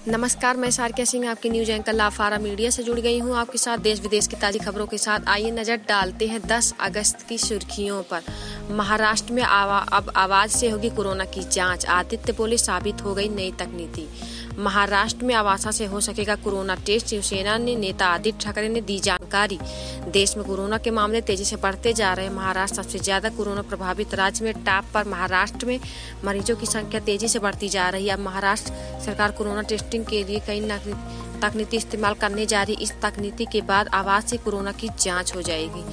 नमस्कार, मैं सारिका सिंह आपकी न्यूज एंकर लाफारा मीडिया से जुड़ गई हूं। आपके साथ देश विदेश की ताज़ी खबरों के साथ आइए नज़र डालते हैं 10 अगस्त की सुर्खियों पर। महाराष्ट्र में अब आवाज से होगी कोरोना की जांच। आदित्य बोले साबित हो गई नई तकनीकी। महाराष्ट्र में आवासा से हो सकेगा कोरोना टेस्ट। शिवसेना ने नेता आदित्य ठाकरे ने दी जानकारी। देश में कोरोना के मामले तेजी से बढ़ते जा रहे हैं। महाराष्ट्र सबसे ज्यादा कोरोना प्रभावित राज्य में टॉप पर। महाराष्ट्र में मरीजों की संख्या तेजी से बढ़ती जा रही है। अब महाराष्ट्र सरकार कोरोना टेस्टिंग के लिए कई तकनीकी इस्तेमाल करने जा रही। इस तकनीकी के बाद आवाज से कोरोना की जांच हो जाएगी।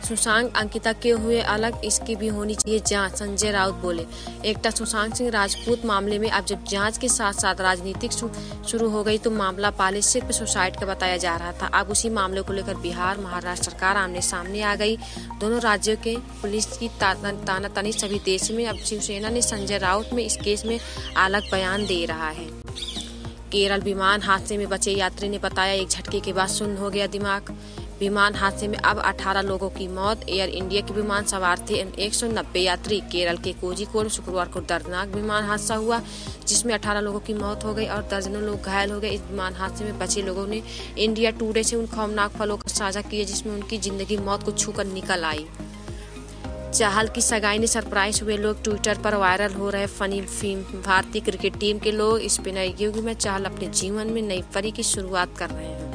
सुशांत अंकिता के हुए अलग, इसकी भी होनी चाहिए जांच, संजय राउत बोले। एक्टर सुशांत सिंह राजपूत मामले में अब जब जांच के साथ साथ राजनीतिक शुरू हो गई तो मामला पहले सिर्फ सुसाइड का बताया जा रहा था। अब उसी मामले को लेकर बिहार महाराष्ट्र सरकार आमने सामने आ गई। दोनों राज्यों के पुलिस की तानातनी सभी देश में। अब शिवसेना ने संजय राउत में इस केस में अलग बयान दे रहा है। केरल विमान हादसे में बचे यात्री ने बताया, एक झटके के बाद सुन्न हो गया दिमाग। विमान हादसे में अब 18 लोगों की मौत। एयर इंडिया के विमान सवार थे 190 यात्री। केरल के कोझिकोड शुक्रवार को दर्दनाक विमान हादसा हुआ जिसमें 18 लोगों की मौत हो गई और दर्जनों लोग घायल हो गए। इस विमान हादसे में बचे लोगों ने इंडिया टुडे से उन खौफनाक पलों को साझा किया जिसमें उनकी जिंदगी मौत को छूकर निकल आई। चाहल की सगाई ने सरप्राइज हुए लोग। ट्विटर पर वायरल हो रहे फनी फिल्म। भारतीय क्रिकेट टीम के लोग स्पिनर युग में चाहल अपने जीवन में नई पारी की शुरुआत कर रहे हैं।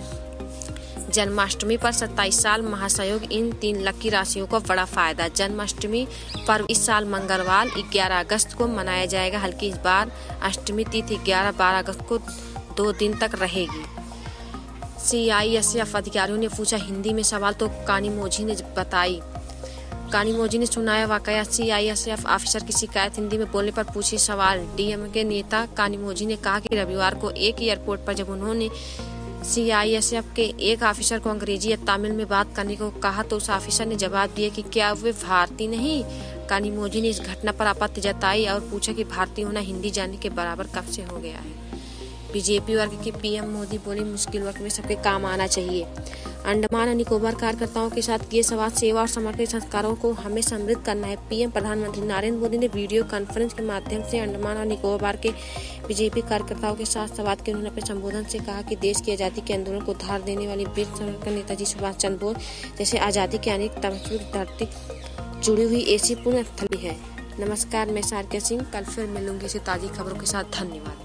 जन्माष्टमी पर 27 साल महासयोग, इन 3 लकी राशियों को बड़ा फायदा। जन्माष्टमी पर्व इस साल मंगलवार 11 अगस्त को मनाया जाएगा। हल्की इस बार अष्टमी तिथि 11-12 अगस्त को 2 दिन तक रहेगी। CISF अधिकारियों ने पूछा हिंदी में सवाल तो कानिमोझी ने बताई। कानिमोझी ने सुनाया वाकया। CISF ऑफिसर की शिकायत हिंदी में बोलने पर पूछी सवाल। DMK नेता कानिमोझी ने कहा कि रविवार को एक एयरपोर्ट पर जब उन्होंने CISF के एक ऑफिसर को अंग्रेजी या तमिल में बात करने को कहा तो उस ऑफिसर ने जवाब दिया कि क्या वे भारतीय नहीं। कानिमोझी ने इस घटना पर आपत्ति जताई और पूछा कि भारतीय होना हिंदी जानने के बराबर कब से हो गया है। बीजेपी वर्ग के PM मोदी बोले मुश्किल वक्त में सबके काम आना चाहिए। अंडमान और निकोबार कार्यकर्ताओं के साथ किए समाज सेवा और समर्पित संस्कारों को हमें समृद्ध करना है। PM प्रधानमंत्री नरेंद्र मोदी ने वीडियो कॉन्फ्रेंस के माध्यम से अंडमान और निकोबार के बीजेपी कार्यकर्ताओं के साथ संवाद के उन्होंने अपने संबोधन से कहा कि देश की आज़ादी के आंदोलन को धार देने वाली वीर सावरकर, नेताजी सुभाष चंद्र बोस जैसे आज़ादी के अनेक तस्वीर धरती जुड़ी हुई ऐसी पुण्य स्थली है। नमस्कार, मैं सारिका सिंह। कल फिर मिलूंगी इसी ताज़ी खबरों के साथ। धन्यवाद।